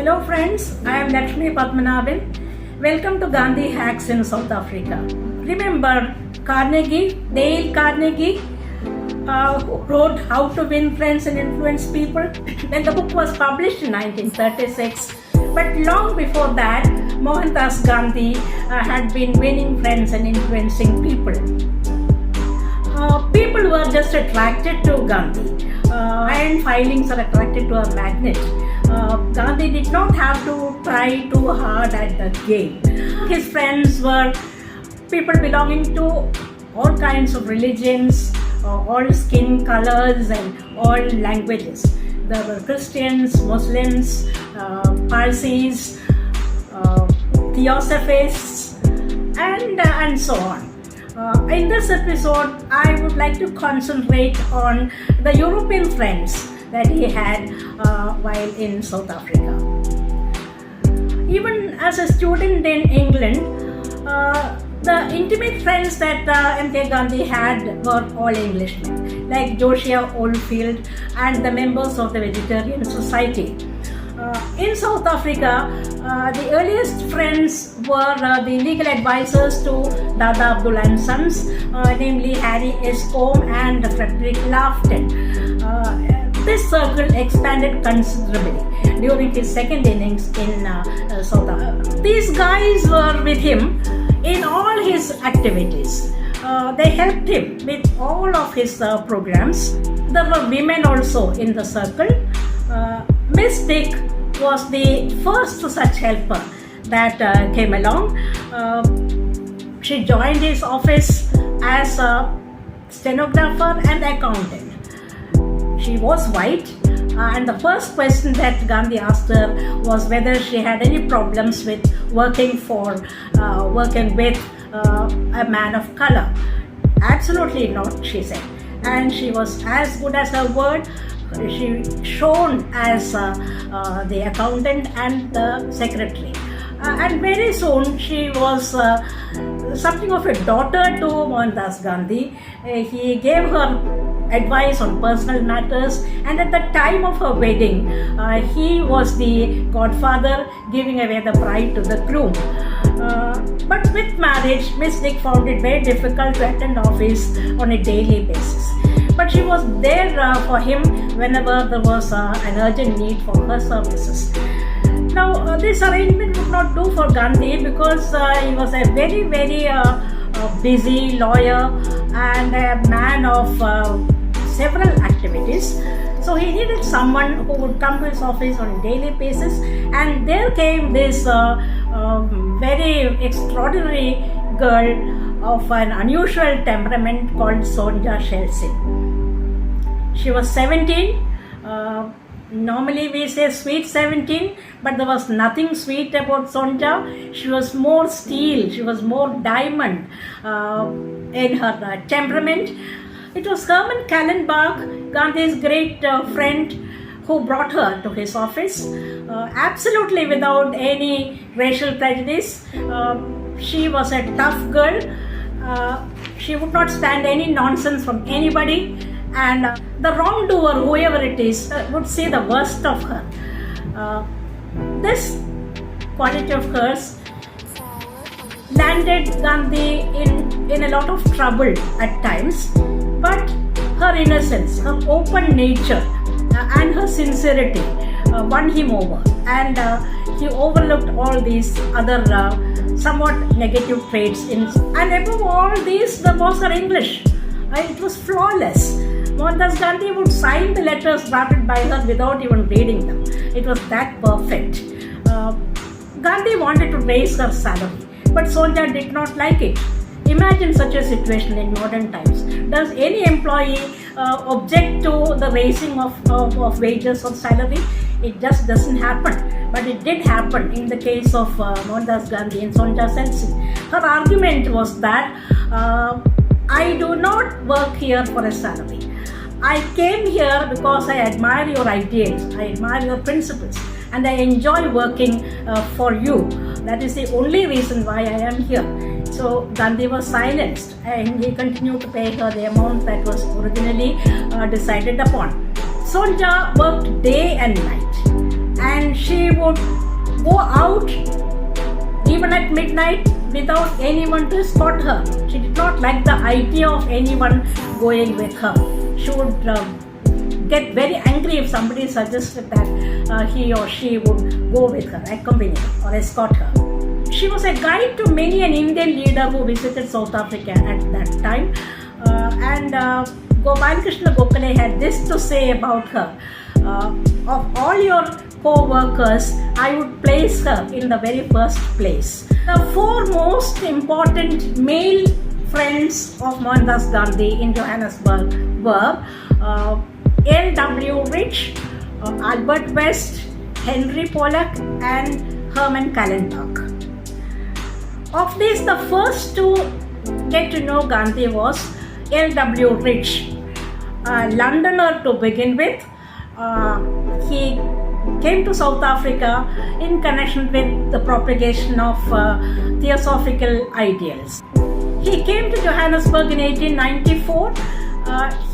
Hello friends, I am Lakshmi Padmanabhan. Welcome to Gandhi Hacks in South Africa. Remember Dale Carnegie, who wrote How to Win Friends and Influence People? When the book was published in 1936. But long before that, Mohandas Gandhi had been winning friends and influencing people. People were just attracted to Gandhi. Iron filings are attracted to a magnet. Gandhi did not have to try too hard at the game. His friends were people belonging to all kinds of religions, all skin colors and all languages. There were Christians, Muslims, Parsis, Theosophists, and so on. In this episode, I would like to concentrate on the European friends that he had while in South Africa. Even as a student in England, the intimate friends that M.K. Gandhi had were all Englishmen, like Josiah Oldfield and the members of the Vegetarian Society. In South Africa, the earliest friends were the legal advisors to Dada Abdullah and Sons, namely Harry Escombe and Frederick Lafton. This circle expanded considerably during his second innings in South Africa. These guys were with him in all his activities. They helped him with all of his programs. There were women also in the circle. Miss Dick was the first such helper that came along. She joined his office as a stenographer and accountant. She was white, and the first question that Gandhi asked her was whether she had any problems with working with a man of color. Absolutely not, she said. And she was as good as her word. She shone as the accountant and the secretary. And very soon she was something of a daughter to Mohandas Gandhi. He gave her advice on personal matters, and at the time of her wedding, he was the godfather, giving away the bride to the groom. But with marriage, Miss Dick found it very difficult to attend office on a daily basis. But she was there for him whenever there was an urgent need for her services. Now, this arrangement would not do for Gandhi because he was a very, very busy lawyer and a man of several activities. So he needed someone who would come to his office on a daily basis, and there came this very extraordinary girl of an unusual temperament called Sonja Chelsea. She was 17. Normally we say sweet 17, but there was nothing sweet about Sonja. She was more steel, she was more diamond in her temperament. It was Hermann Brandt, Gandhi's great friend, who brought her to his office, absolutely without any racial prejudice. She was a tough girl. She would not stand any nonsense from anybody, and the wrongdoer, whoever it is, would see the worst of her. This quality of hers landed Gandhi in a lot of trouble at times, but her innocence, her open nature, and her sincerity won him over, and he overlooked all these other somewhat negative traits. And above all these, there was her English. It was flawless. Mohandas Gandhi would sign the letters drafted by her without even reading them. It was that perfect. Gandhi wanted to raise her salary, but Sonja did not like it. Imagine such a situation in modern times. Does any employee object to the raising of wages or salary? It just doesn't happen. But it did happen in the case of Mohandas Gandhi and Sonja Chelsea. Her argument was that I do not work here for a salary. I came here because I admire your ideals, I admire your principles, and I enjoy working for you. That is the only reason why I am here. So Gandhi was silenced, and he continued to pay her the amount that was originally decided upon. Sonja worked day and night, and and she would go out even at midnight without anyone to escort her. She did not like the idea of anyone going with her. She would get very angry if somebody suggested that he or she would go with her, accompany her or escort her. She was a guide to many an Indian leader who visited South Africa at that time. Gopal Krishna Gokhale had this to say about her. Of all your co-workers, I would place her in the very first place. The four most important male friends of Mohandas Gandhi in Johannesburg were L.W. Rich, Albert West, Henry Pollock and Hermann Brandt. Of these, the first to get to know Gandhi was L.W. Rich, a Londoner to begin with. He came to South Africa in connection with the propagation of theosophical ideals. He came to Johannesburg in 1894.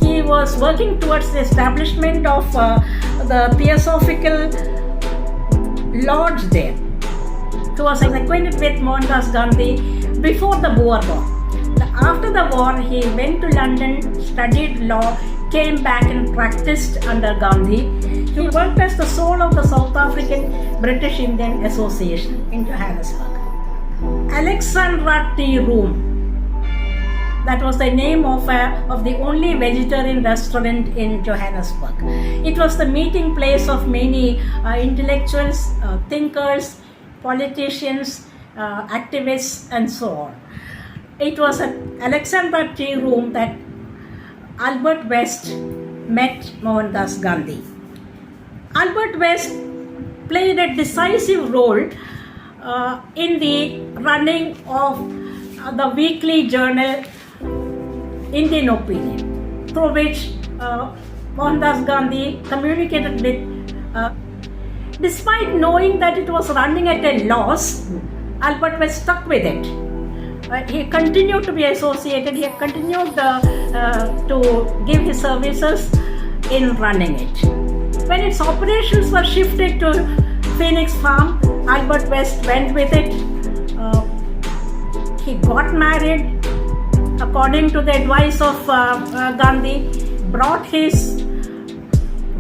He was working towards the establishment of the theosophical lodge there. He was acquainted with Mohandas Gandhi before the Boer War. After the war, he went to London, studied law, came back and practiced under Gandhi. He worked as the soul of the South African British Indian Association in Johannesburg. Alexandra Tea Room. That was the name of the only vegetarian restaurant in Johannesburg. It was the meeting place of many intellectuals, thinkers, politicians, activists and so on. It was at Alexandra Tea Room that Albert West met Mohandas Gandhi. Albert West played a decisive role in the running of the weekly journal Indian Opinion, through which Mohandas Gandhi communicated with. Despite knowing that it was running at a loss, Albert West stuck with it. He continued to be associated, he continued to give his services in running it. When its operations were shifted to Phoenix Farm, Albert West went with it. He got married according to the advice of Gandhi, brought his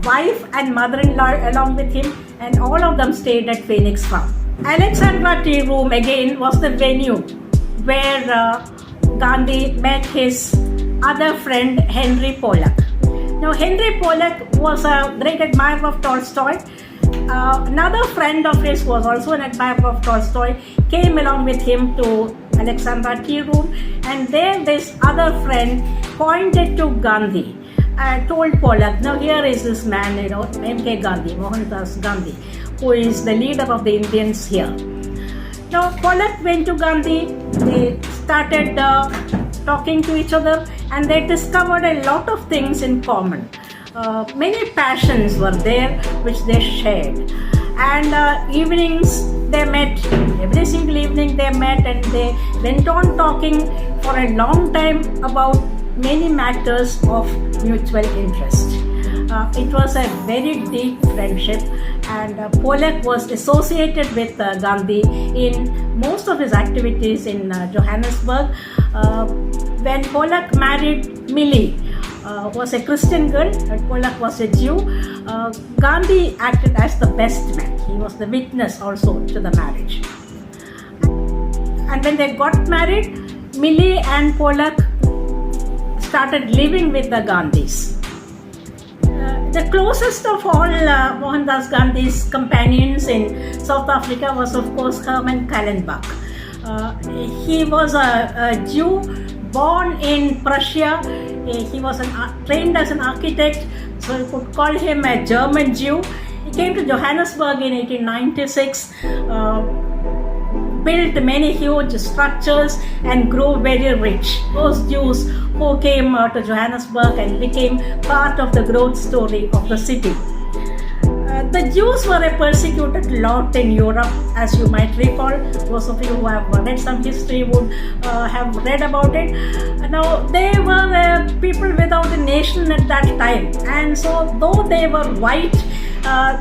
wife and mother-in-law along with him, and all of them stayed at Phoenix Farm. Alexandra Tea Room again was the venue where Gandhi met his other friend Henry Pollock. Now Henry Pollock was a great admirer of Tolstoy. Another friend of his was also an admirer of Tolstoy, came along with him to Alexandra Tea Room, and there this other friend pointed to Gandhi and told Pollock, now here is this man, M.K. Gandhi, Mohandas Gandhi, who is the leader of the Indians here. Now Pollock went to Gandhi, they started talking to each other, and they discovered a lot of things in common. Many passions were there which they shared, and evenings they met, every single evening they met, and they went on talking for a long time about many matters of mutual interest. It was a very deep friendship, and Pollock was associated with Gandhi in most of his activities in Johannesburg. When Pollock married Millie, was a Christian girl, and Pollock was a Jew, Gandhi acted as the best man. He was the witness also to the marriage. And when they got married, Millie and Pollock started living with the Gandhis. The closest of all Mohandas Gandhi's companions in South Africa was, of course, Hermann Brandt. He was a Jew born in Prussia. He was trained as an architect, so you could call him a German Jew. He came to Johannesburg in 1896, built many huge structures and grew very rich. Those Jews who came to Johannesburg and became part of the growth story of the city. The Jews were a persecuted lot in Europe, as you might recall. Those of you who have read some history would have read about it. Now, they were people without a nation at that time, and so though they were white,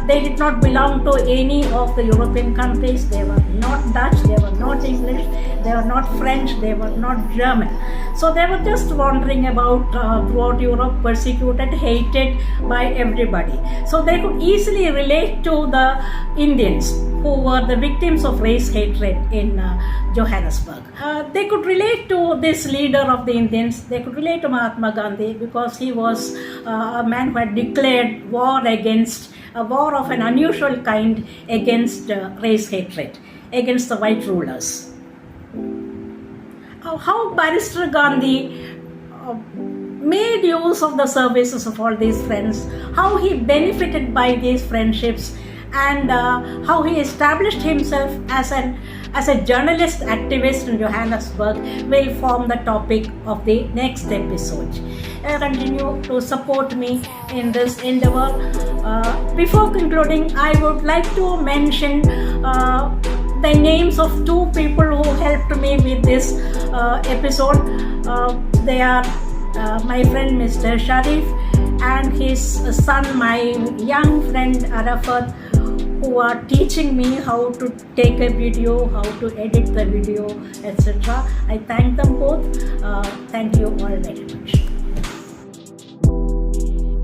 They did not belong to any of the European countries. They were not Dutch, they were not English, they were not French, they were not German. So they were just wandering about throughout Europe, persecuted, hated by everybody. So they could easily relate to the Indians who were the victims of race hatred in Johannesburg. They could relate to this leader of the Indians. They could relate to Mahatma Gandhi because he was a man who had declared war against a war of an unusual kind against race hatred, against the white rulers. How Barrister Gandhi made use of the services of all these friends, how he benefited by these friendships, and how he established himself as a journalist activist in Johannesburg will form the topic of the next episode. Continue to support me in this endeavor. Before concluding, I would like to mention the names of two people who helped me with this episode. They are my friend Mr. Sharif and his son, my young friend Arafat, who are teaching me how to take a video, how to edit the video, etc. I thank them both. Thank you all very much.